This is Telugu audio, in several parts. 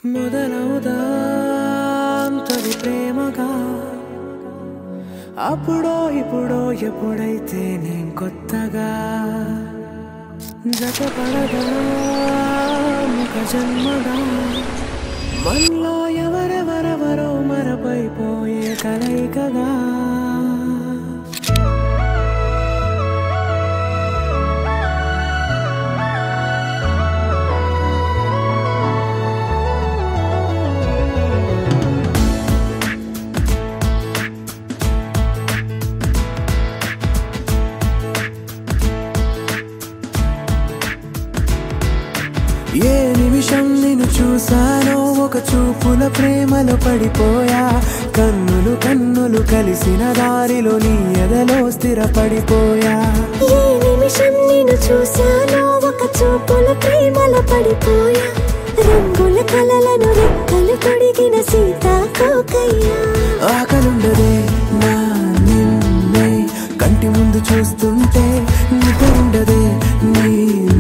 మొదలవుదాం తొలి ప్రేమగా అప్పుడో ఇప్పుడో ఎప్పుడైతే నేను కొత్తగా జతపడదా ముఖ జన్మగా మనలో ఎవరెవరెవరో మరపైపోయే కలయికగా ఏ నిమిషం నిన్ను చూసానో ఒక చూపుల ప్రేమలో పడిపోయా కన్నులు కన్నులు కలిసిన దారిలో నీ ఎదలో స్థిరపడిపోయా ఏ నిమిషం నిన్ను చూసానో ఒక చూపుల ప్రేమలో పడిపోయా రంగుల కలలను రెక్కలు తొడిగిన సీతాకోకయ్యా ఆకలుండదే నా నిన్నే కంటి ముందు చూస్తుంటే నిద్రుండదే నీ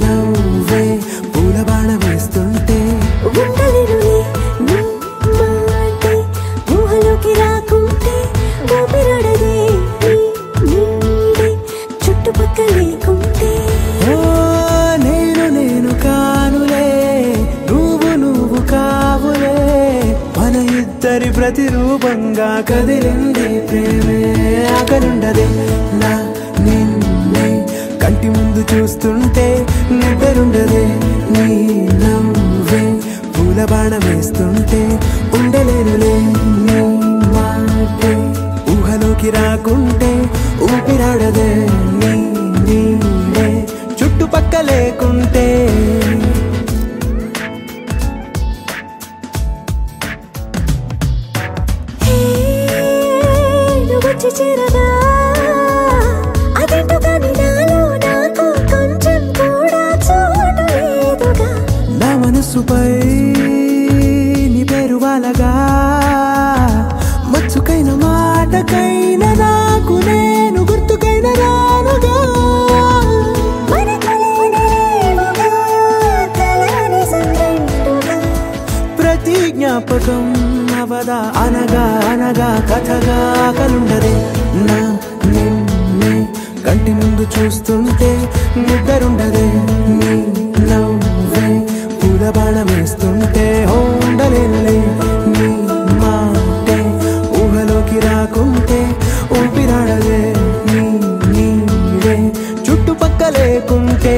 నవ్వే పూల బాణ వేస్తుంటే ఉండలేనులే నీ మాటే ఊహలోకి రాకుంటే ఊపిరాడదే నీ నీడే చుట్టుపక్కల లేకుంటే ఓ నేను కానులే నువ్వు కావులే మన ఇద్దరి ప్రతిరూపంగా కదిలింది ప్రేమే ఆకలుండదే నా నిన్నే కంటి ముందు చూస్తుంటే నిద్రుండదే నీ నవ్వే పూల బాణ వేస్తుంటే ఉండలేనులే నీ మాటే ఊహలోకి రాకుంటే ఊపిరాడదే నీ నీడే చుట్టుపక్క లేకుంటే వచ్చి చేరగా అదేంటో కానీ నాలో నాకు కొంచెం కూడా చోటు లేదుగా నా మనసుపై నీ పేరు వాలగా మచ్చుకైన మాటకైన నాకు నేను గుర్తుకైన రానుగా ప్రతి జ్ఞాపకం అవదా అనగా అనగా కథగా కలుండదే నా నిన్నే కంటి ముందు చూస్తుంటే నిద్రుండదే నీ నవ్వే పూల బాణ వేస్తుంటే ఉండలేనులే నీ మాటే ఊహలోకి రాకుంటే ఊపిరాడదే నీ నీడే చుట్టుపక్క లేకుంటే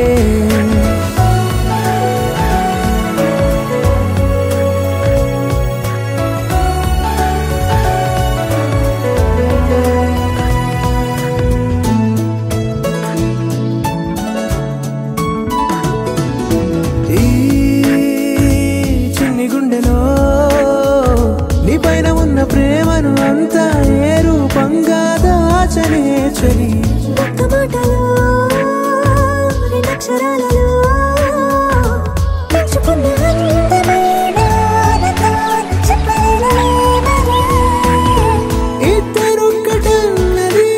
నీపైన ఉన్న ప్రేమను అంతా ఏ రూపంగా దాచనే చలి ఒక్క మాటలో రెండక్షరాలలో పెంచుకున్న అందమైన ఆనందాన్ని చెప్పలేనలేనరే. ఇద్దరొక్కటన్నది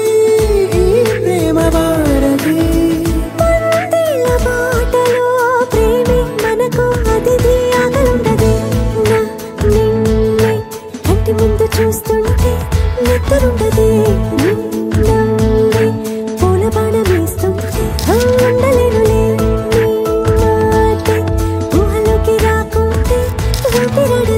ఈ ప్రేమ భారతి వందేళ్ల బాటలో ప్రేమే మనకు అతిథి ఆగలుండదే నా నిన్నే కంటి ముందు చూస్తుంటే నిద్రుండదే నీ నవ్వే పూల బాణ వేస్తుంటే ఉండలేనులే నీ మాటే ఊహలోకి రాకుంటే ఊపిరాడదే